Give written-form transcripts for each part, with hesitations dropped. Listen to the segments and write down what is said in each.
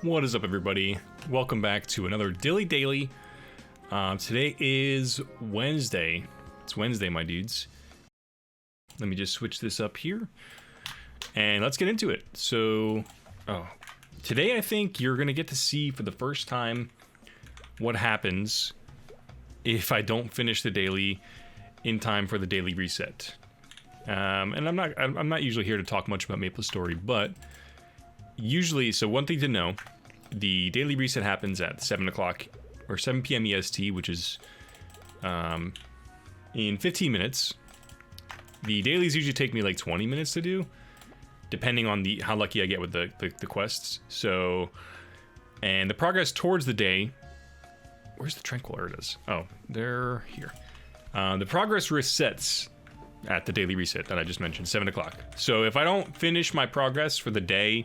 What is up, everybody? Welcome back to another Dilly-Daily. Today is Wednesday. It's Wednesday, my dudes. Let me just switch this up here. And let's get into it. So, today I think you're going to get to see for the first time what happens if I don't finish the daily in time for the daily reset. And I'm not usually here to talk much about MapleStory, but usually, so one thing to know, the daily reset happens at 7 o'clock or 7 p.m. EST, which is in 15 minutes. The dailies usually take me like 20 minutes to do, depending on how lucky I get with the quests. So, and the progress towards the day, where's the Tranquil? There it is. Oh, they're here. The progress resets at the daily reset that I just mentioned, 7 o'clock. So if I don't finish my progress for the day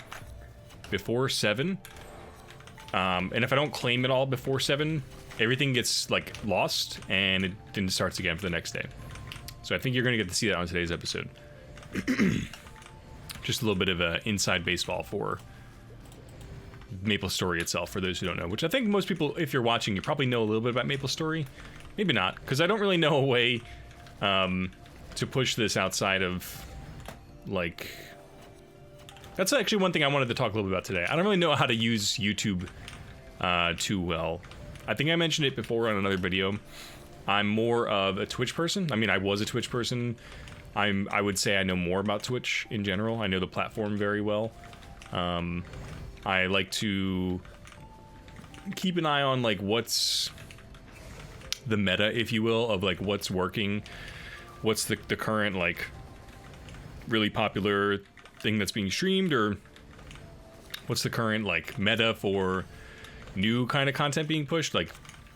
before 7, and if I don't claim it all before 7, everything gets like lost and it then starts again for the next day. So I think you're gonna get to see that on today's episode. Just a little bit of inside baseball for MapleStory itself, for those who don't know, which I think most people, if you're watching, you probably know a little bit about MapleStory. Maybe not, because I don't really know a way to push this outside of, like, that's actually one thing I wanted to talk a little bit about today. I don't really know how to use YouTube too well. I think I mentioned it before on another video. I'm more of a Twitch person. I mean, I was a Twitch person. I would say I know more about Twitch in general. I know the platform very well. I like to keep an eye on, like, what's the meta, if you will, of like what's working, what's the current like really popular thing that's being streamed, or what's the current like meta for new kind of content being pushed, like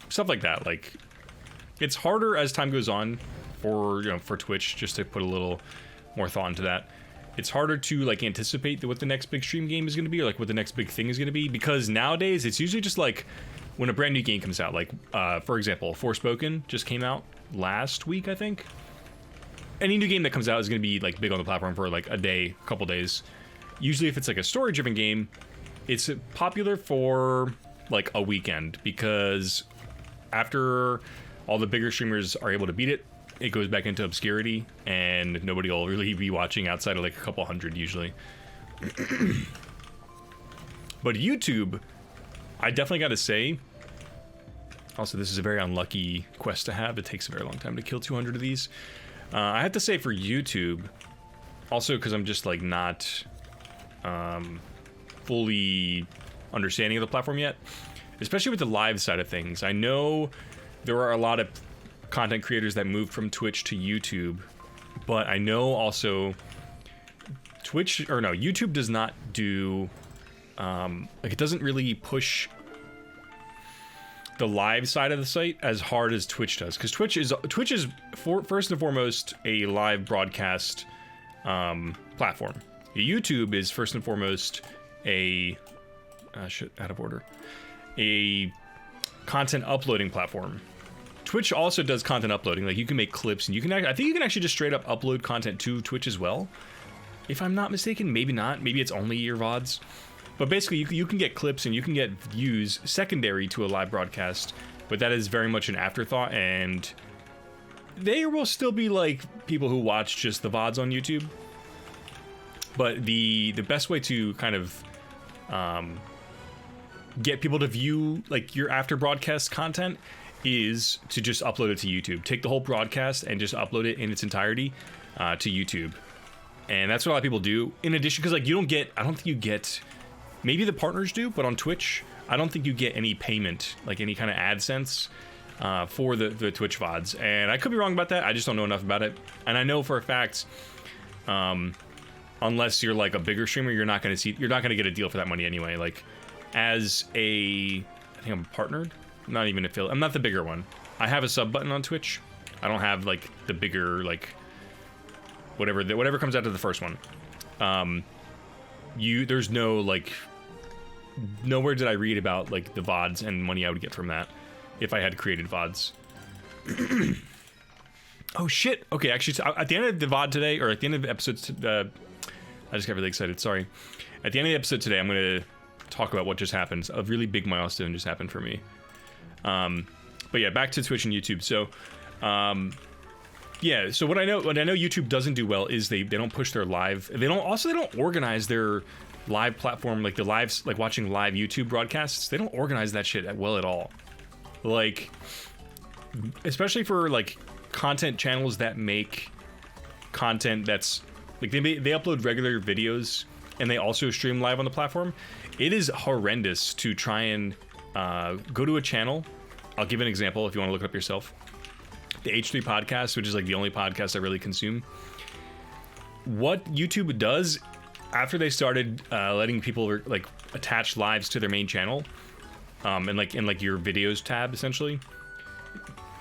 stuff like that. Like, it's harder as time goes on for, you know, for Twitch, just to put a little more thought into that. It's harder to like anticipate what the next big stream game is going to be, or like what the next big thing is going to be, because nowadays it's usually just like when a brand new game comes out, like for example, Forspoken just came out last week, I think. Any new game that comes out is going to be like big on the platform for like a day, a couple days. Usually if it's like a story-driven game, it's popular for like a weekend, because after all the bigger streamers are able to beat it, it goes back into obscurity and nobody will really be watching outside of like a couple hundred usually. But YouTube, I definitely got to say, also this is a very unlucky quest to have. It takes a very long time to kill 200 of these. I have to say for YouTube, also because I'm just like not fully understanding of the platform yet, especially with the live side of things. I know there are a lot of content creators that moved from Twitch to YouTube, but I know also YouTube does not do, like, it doesn't really push the live side of the site as hard as Twitch does, because Twitch is first and foremost a live broadcast platform. YouTube is first and foremost a content uploading platform. Twitch also does content uploading, like you can make clips, and I think you can actually just straight up upload content to Twitch as well, if I'm not mistaken. Maybe not, maybe it's only your VODs. But basically, you can get clips and you can get views secondary to a live broadcast, but that is very much an afterthought, and there will still be like people who watch just the VODs on YouTube. But the best way to kind of get people to view like your after broadcast content is to just upload it to YouTube. Take the whole broadcast and just upload it in its entirety to YouTube. And that's what a lot of people do. In addition, because like I don't think you get, maybe the partners do, but on Twitch, I don't think you get any payment, like any kind of AdSense for the Twitch VODs. And I could be wrong about that. I just don't know enough about it. And I know for a fact, unless you're like a bigger streamer, you're not going to get a deal for that money anyway. Like, I think I'm partnered. I'm not even affiliate. I'm not the bigger one. I have a sub button on Twitch. I don't have like the bigger, like whatever comes out of the first one. There's no like, nowhere did I read about like the VODs and money I would get from that if I had created VODs. Oh shit. Okay, actually, so at the end of the VOD today, or at the end of the episode, I just got really excited. Sorry. At the end of the episode today, I'm gonna talk about what just happened. A really big milestone just happened for me. But yeah, back to Twitch and YouTube. So, yeah. So what I know YouTube doesn't do well is they don't push their live. They don't organize their live platform, like the lives, like watching live YouTube broadcasts. They don't organize that shit well at all. Like, especially for like content channels that make content that's like they upload regular videos and they also stream live on the platform. It is horrendous to try and go to a channel. I'll give an example if you want to look it up yourself. The H3 podcast, which is like the only podcast I really consume. What YouTube does after they started letting people like attach lives to their main channel, and like in like your videos tab essentially,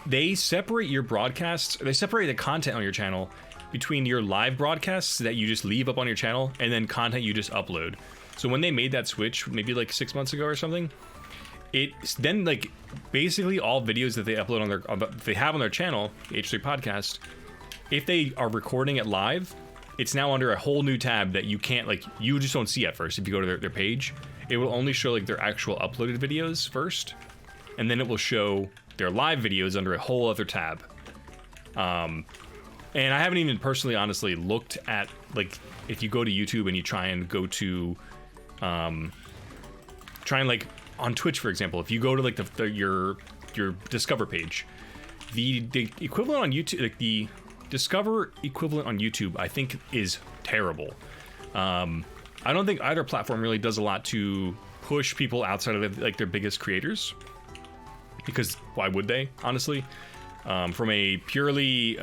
they separate your broadcasts. They separate the content on your channel between your live broadcasts that you just leave up on your channel and then content you just upload. So when they made that switch, maybe like 6 months ago or something, it's then like basically all videos that they upload they have on their channel, the H3 podcast, if they are recording it live, it's now under a whole new tab that you can't, like, you just don't see at first. If you go to their page, it will only show like their actual uploaded videos first, and then it will show their live videos under a whole other tab. And I haven't even personally, honestly, looked at, like, if you go to YouTube and you try and go to, like, on Twitch, for example, if you go to, like, your Discover page, the equivalent on YouTube, like, the Discover equivalent on YouTube, I think, is terrible. I don't think either platform really does a lot to push people outside of, like, their biggest creators, because why would they, honestly? From a purely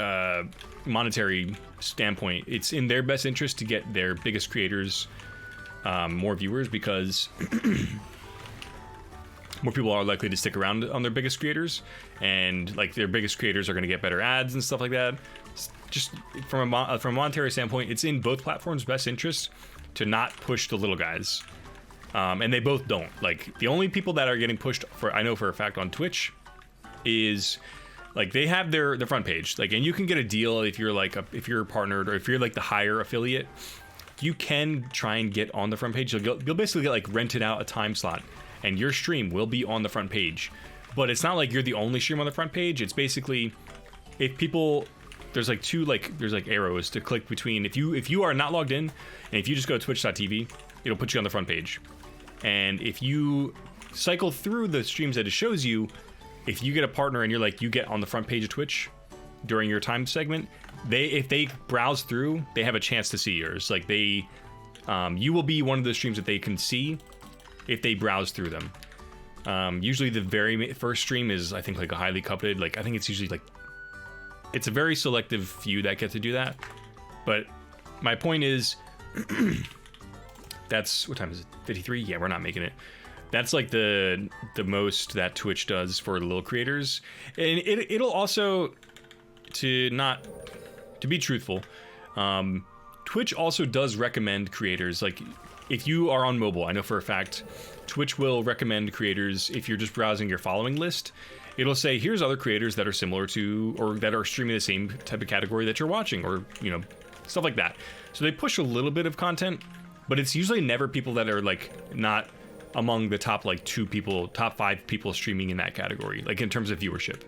monetary standpoint, it's in their best interest to get their biggest creators more viewers, because more people are likely to stick around on their biggest creators, and like their biggest creators are going to get better ads and stuff like that. Just from a monetary standpoint, it's in both platforms' best interest to not push the little guys, and they both don't. Like, the only people that are getting pushed, I know for a fact, on Twitch is, like, they have their front page, like, and you can get a deal if you're like if you're partnered, or if you're like the higher affiliate, you can try and get on the front page. You'll basically get like rented out a time slot, and your stream will be on the front page. But it's not like you're the only stream on the front page. It's basically, if people, there's like there's arrows to click between. If you are not logged in, and if you just go to twitch.tv, it'll put you on the front page. And if you cycle through the streams that it shows you, if you get a partner and you get on the front page of Twitch during your time segment, if they browse through, they have a chance to see yours. Like, you will be one of the streams that they can see if they browse through them. Usually the very first stream is, I think, like a highly coveted, like, I think it's usually like, it's a very selective few that get to do that. But my point is, that's, what time is it? 53? Yeah, we're not making it. That's like the most that Twitch does for little creators. And it'll also, to be truthful, Twitch also does recommend creators. Like, if you are on mobile, I know for a fact, Twitch will recommend creators. If you're just browsing your following list, it'll say, here's other creators that are similar to, or that are streaming the same type of category that you're watching, or, stuff like that. So they push a little bit of content, but it's usually never people that are like not among the top like top 5 people streaming in that category, like in terms of viewership.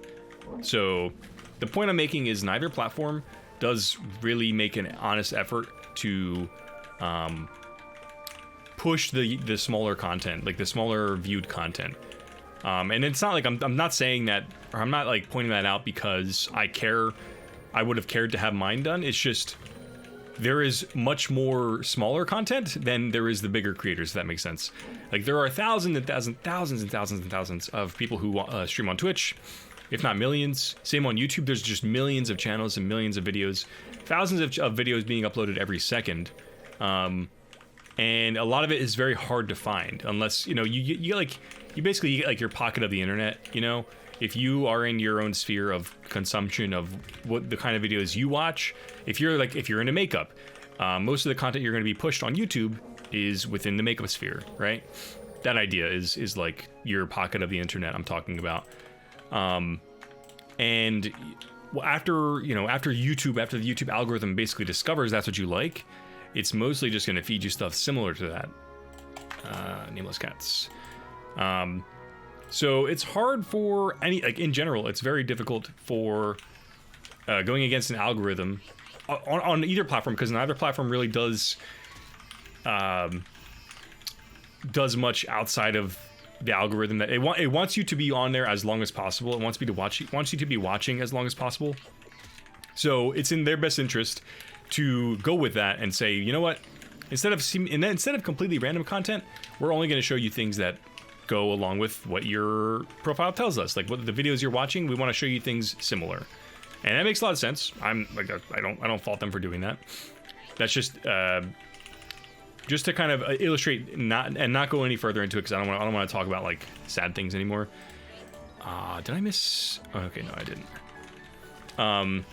So the point I'm making is neither platform does really make an honest effort to push the smaller content, like the smaller viewed content. And it's not like I'm not saying that, or I'm not like pointing that out because I would have cared to have mine done. It's just, there is much more smaller content than there is the bigger creators, if that makes sense. Like, there are thousands and thousands of people who stream on Twitch, if not millions. Same on YouTube. There's just millions of channels and millions of videos, thousands of videos being uploaded every second. And a lot of it is very hard to find unless, you basically get like your pocket of the internet, If you are in your own sphere of consumption of what the kind of videos you watch, if you're into makeup, most of the content you're going to be pushed on YouTube is within the makeup sphere, right? That idea is like your pocket of the internet I'm talking about. And after the YouTube algorithm basically discovers that's what you like, it's mostly just going to feed you stuff similar to that. Nameless cats. So it's hard for any, like in general, it's very difficult for going against an algorithm on either platform, because neither platform really does much outside of the algorithm that it wants you to be on there as long as possible. It wants you to be watching as long as possible. So it's in their best interest to go with that and say, you know what, instead of completely random content, we're only going to show you things that go along with what your profile tells us. Like what the videos you're watching, we want to show you things similar, and that makes a lot of sense. I'm like, I don't fault them for doing that. That's just to kind of illustrate, not go any further into it, because I don't want to talk about like sad things anymore. Did I miss? Oh, okay, no, I didn't.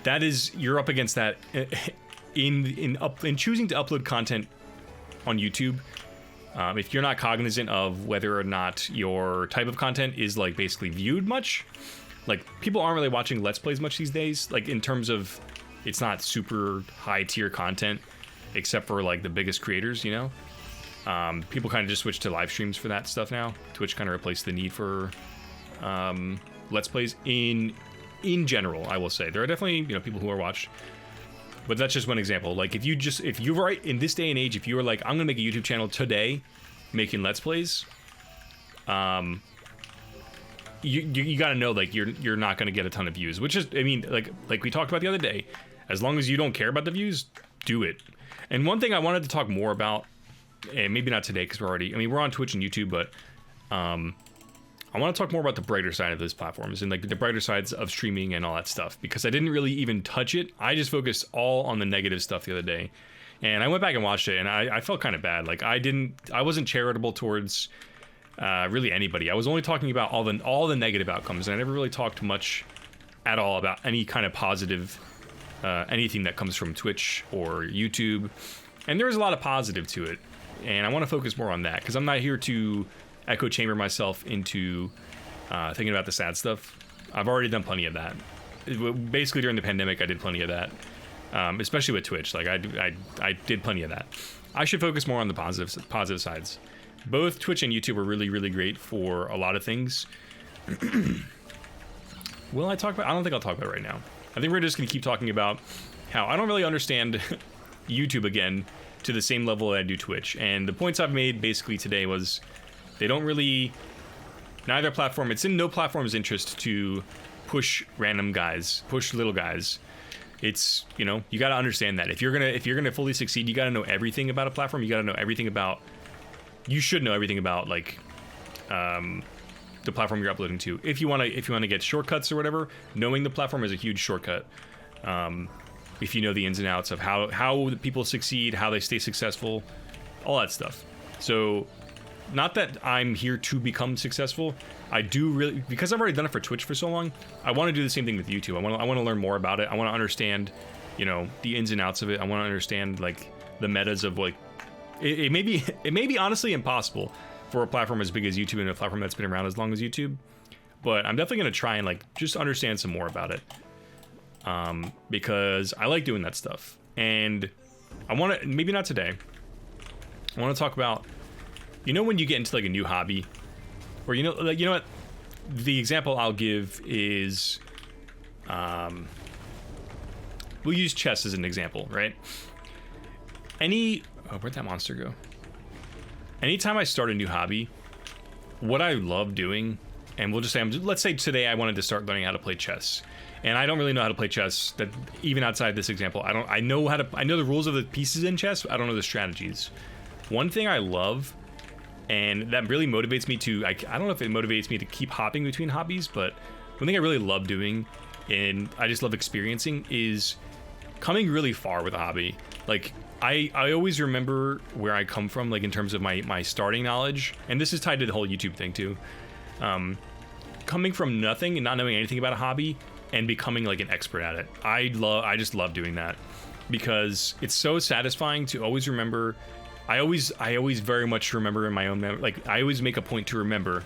That is, you're up against that in choosing to upload content on YouTube. If you're not cognizant of whether or not your type of content is like basically viewed much, like people aren't really watching Let's Plays much these days, like in terms of it's not super high tier content, except for like the biggest creators, you know. People kind of just switch to live streams for that stuff now. Twitch kind of replaced the need for Let's Plays in general. I will say there are definitely, you know, people who are watched, but that's just one example. Like if you were in this day and age, if you were like, I'm gonna make a YouTube channel today making Let's Plays, you gotta know, like you're not gonna get a ton of views, which is, I mean, like we talked about the other day, as long as you don't care about the views, do it. And one thing I wanted to talk more about, and maybe not today because we're on Twitch and YouTube, but I want to talk more about the brighter side of those platforms and like the brighter sides of streaming and all that stuff, because I didn't really even touch it. I just focused all on the negative stuff the other day, and I went back and watched it, and I felt kind of bad. Like I wasn't charitable towards really anybody. I was only talking about all the negative outcomes, and I never really talked much at all about any kind of positive anything that comes from Twitch or YouTube. And there is a lot of positive to it, and I want to focus more on that, because I'm not here to echo chamber myself into thinking about the sad stuff. I've already done plenty of that. Basically during the pandemic, I did plenty of that, especially with Twitch. Like I did plenty of that. I should focus more on the positive sides. Both Twitch and YouTube are really, really great for a lot of things. Will I talk about? I don't think I'll talk about it right now. I think we're just gonna keep talking about how I don't really understand YouTube again to the same level that I do Twitch. And the points I've made basically today was, they don't really, neither platform, it's in no platform's interest to push random guys, push little guys. It's, you know, you got to understand that if you're gonna fully succeed, you got to know everything about a platform. You got to know everything about, you should know everything about like the platform you're uploading to. If you want to get shortcuts or whatever, knowing the platform is a huge shortcut. If you know the ins and outs of how people succeed, how they stay successful, all that stuff. So, not that I'm here to become successful. I do really, because I've already done it for Twitch for so long, I want to do the same thing with YouTube. I want to learn more about it. I want to understand, you know, the ins and outs of it. I want to understand like the metas of like, it may be honestly impossible for a platform as big as YouTube and a platform that's been around as long as YouTube, but I'm definitely going to try and like just understand some more about it, because I like doing that stuff. And I want to, maybe not today, I want to talk about, you know, when you get into like a new hobby, or you know what, the example I'll give is, we'll use chess as an example, right? Where'd that monster go? Anytime I start a new hobby, what I love doing, and we'll just say, let's say today I wanted to start learning how to play chess, and I don't really know how to play chess. That even outside this example, I know the rules of the pieces in chess. I don't know the strategies. One thing I love, and that really motivates me to, I don't know if it motivates me to keep hopping between hobbies, but one thing I really love doing, and I just love experiencing, is coming really far with a hobby. Like, I always remember where I come from, like in terms of my starting knowledge, and this is tied to the whole YouTube thing too. Coming from nothing and not knowing anything about a hobby and becoming like an expert at it. I just love doing that, because it's so satisfying to always remember. I always very much remember in my own memory, like I always make a point to remember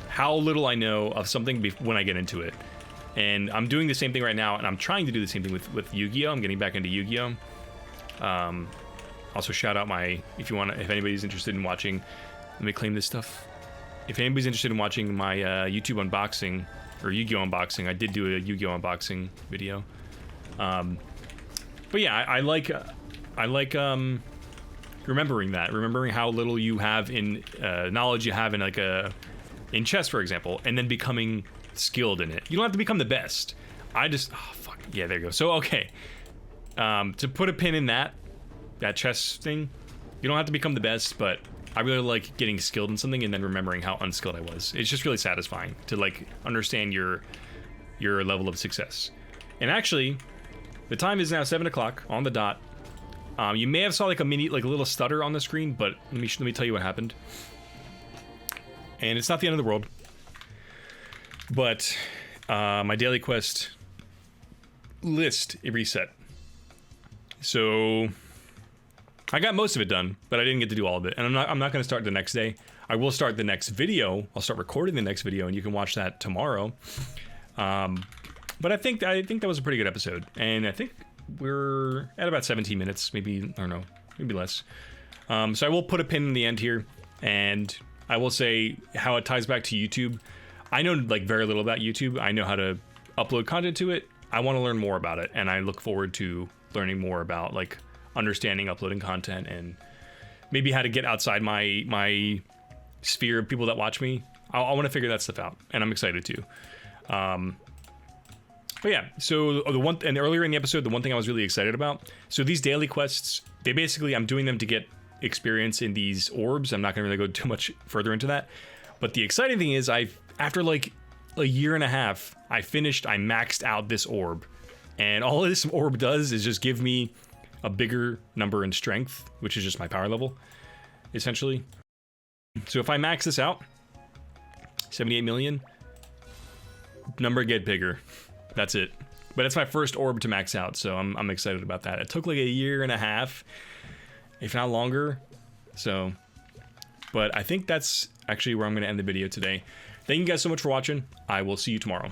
how little I know of something when I get into it. And I'm doing the same thing right now, and I'm trying to do the same thing with Yu-Gi-Oh! I'm getting back into Yu-Gi-Oh! Also shout out if anybody's interested in watching, let me claim this stuff. If anybody's interested in watching my YouTube unboxing or Yu-Gi-Oh unboxing, I did do a Yu-Gi-Oh unboxing video. But yeah, I like remembering how little you have in knowledge you have in in chess, for example, and then becoming skilled in it. You don't have to become the best. Yeah, there you go. So okay, to put a pin in that chess thing, you don't have to become the best, but I really like getting skilled in something and then remembering how unskilled I was. It's just really satisfying to like understand your level of success. And actually, the time is now 7 o'clock on the dot. You may have saw like a little stutter on the screen, but let me tell you what happened. And it's not the end of the world, but my daily quest list reset. So I got most of it done, but I didn't get to do all of it, and I'm not going to start the next day. I will start the next video. I'll start recording the next video, and you can watch that tomorrow. But I think that was a pretty good episode, and I think we're at about 17 minutes, maybe, I don't know, maybe less. So I will put a pin in the end here, and I will say how it ties back to YouTube. I know like very little about YouTube. I know how to upload content to it. I want to learn more about it, and I look forward to learning more about like understanding uploading content and maybe how to get outside my sphere of people that watch me. I want to figure that stuff out, and I'm excited to. But yeah, so earlier in the episode, the one thing I was really excited about, so these daily quests, I'm doing them to get experience in these orbs. I'm not gonna really go too much further into that, but the exciting thing is after like a year and a half, I maxed out this orb, and all this orb does is just give me a bigger number in strength, which is just my power level, essentially. So if I max this out, 78 million, number get bigger. That's it. But it's my first orb to max out, so I'm excited about that. It took like a year and a half, if not longer. So, but I think that's actually where I'm going to end the video today. Thank you guys so much for watching. I will see you tomorrow.